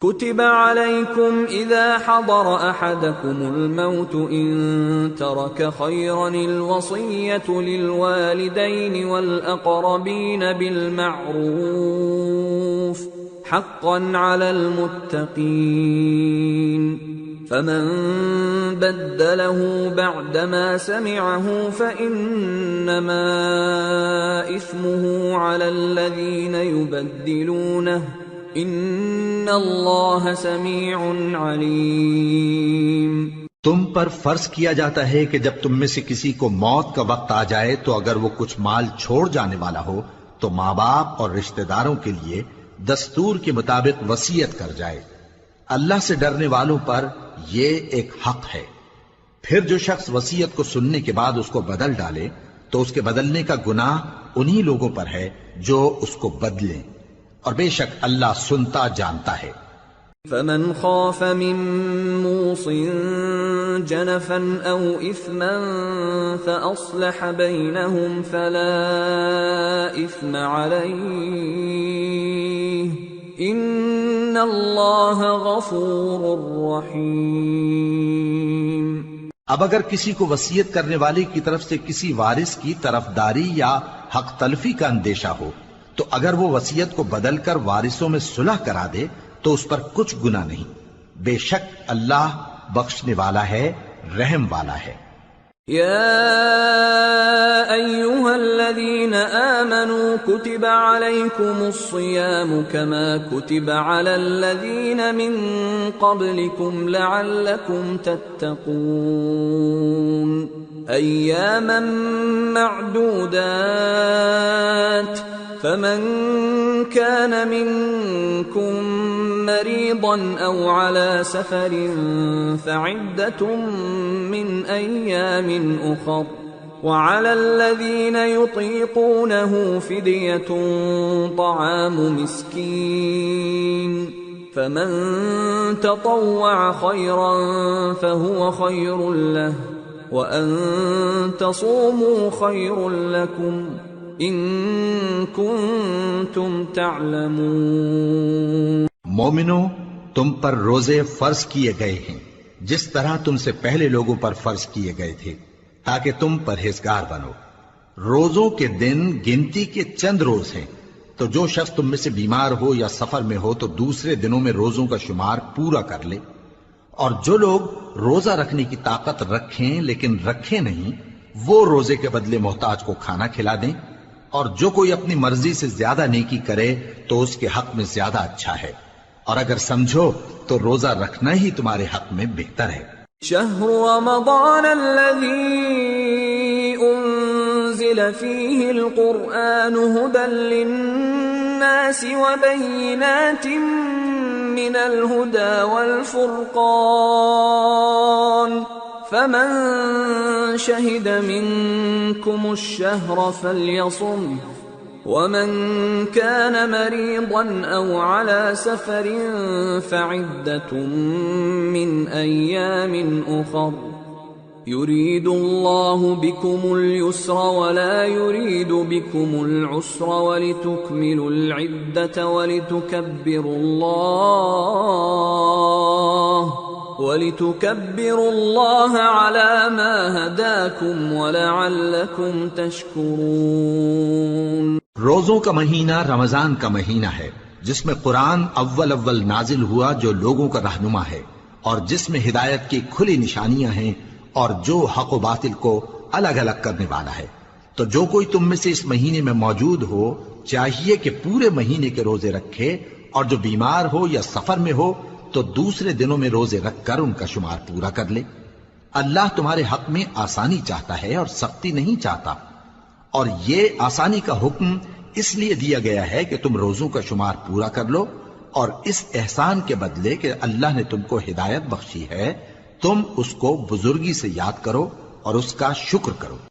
كتب عليكم إذا حضر أحدكم الموت إن ترك خيرا الوصية للوالدين والأقربين بالمعروف حقا على المتقين فمن بدله بعدما سمعه فإنما إثمه على الذين يبدلونه ان اللہ سمیع علیم۔ تم پر فرض کیا جاتا ہے کہ جب تم میں سے کسی کو موت کا وقت آ جائے تو اگر وہ کچھ مال چھوڑ جانے والا ہو تو ماں باپ اور رشتہ داروں کے لیے دستور کے مطابق وصیت کر جائے۔ اللہ سے ڈرنے والوں پر یہ ایک حق ہے۔ پھر جو شخص وصیت کو سننے کے بعد اس کو بدل ڈالے تو اس کے بدلنے کا گناہ انہی لوگوں پر ہے جو اس کو بدلیں، اور بے شک اللہ سنتا جانتا ہے۔ فمن خاف من موص جنفا او اثما فاصلح بینہم فلا اثم علیہ ان اللہ غفور رحیم۔ اب اگر کسی کو وصیت کرنے والے کی طرف سے کسی وارث کی طرفداری یا حق تلفی کا اندیشہ ہو تو اگر وہ وصیت کو بدل کر وارثوں میں صلح کرا دے تو اس پر کچھ گناہ نہیں، بے شک اللہ بخشنے والا ہے، رحم والا ہے۔ یا ایھا الذین آمنوا کتب علیکم الصیام کما کتب علی الذین من قبلکم لعلکم تتقون ایاما معدودات فمن كان منكم مريضا أو على سفر فعدة من أيام أخر وعلى الذين يطيقونه فدية طعام مسكين فمن تطوع خيرا فهو خير له وأن تصوموا خير لكم ان کنتم تعلمون۔ مومنو، تم پر روزے فرض کیے گئے ہیں جس طرح تم سے پہلے لوگوں پر فرض کیے گئے تھے تاکہ تم پرہیزگار بنو۔ روزوں کے دن گنتی کے چند روز ہیں، تو جو شخص تم میں سے بیمار ہو یا سفر میں ہو تو دوسرے دنوں میں روزوں کا شمار پورا کر لے، اور جو لوگ روزہ رکھنے کی طاقت رکھیں لیکن رکھیں نہیں وہ روزے کے بدلے محتاج کو کھانا کھلا دیں، اور جو کوئی اپنی مرضی سے زیادہ نیکی کرے تو اس کے حق میں زیادہ اچھا ہے، اور اگر سمجھو تو روزہ رکھنا ہی تمہارے حق میں بہتر ہے۔ شہر رمضان الذی انزل فیہ القرآن ھدی للناس وبینات من الھدی والفرقان فمن شهد منكم الشهر فليصم ومن كان مريضا أو على سفر فعدة من أيام أخر يريد الله بكم اليسر ولا يريد بكم العسر ولتكملوا العدة ولتكبروا الله على ما هداكم ولعلكم تشكرون۔ روزوں کا مہینہ رمضان کا مہینہ ہے جس میں قرآن اول نازل ہوا جو لوگوں کا رہنما ہے اور جس میں ہدایت کی کھلی نشانیاں ہیں اور جو حق و باطل کو الگ الگ کرنے والا ہے۔ تو جو کوئی تم میں سے اس مہینے میں موجود ہو چاہیے کہ پورے مہینے کے روزے رکھے، اور جو بیمار ہو یا سفر میں ہو تو دوسرے دنوں میں روزے رکھ کر ان کا شمار پورا کر لے۔ اللہ تمہارے حق میں آسانی چاہتا ہے اور سختی نہیں چاہتا، اور یہ آسانی کا حکم اس لیے دیا گیا ہے کہ تم روزوں کا شمار پورا کر لو، اور اس احسان کے بدلے کہ اللہ نے تم کو ہدایت بخشی ہے تم اس کو بزرگی سے یاد کرو اور اس کا شکر کرو۔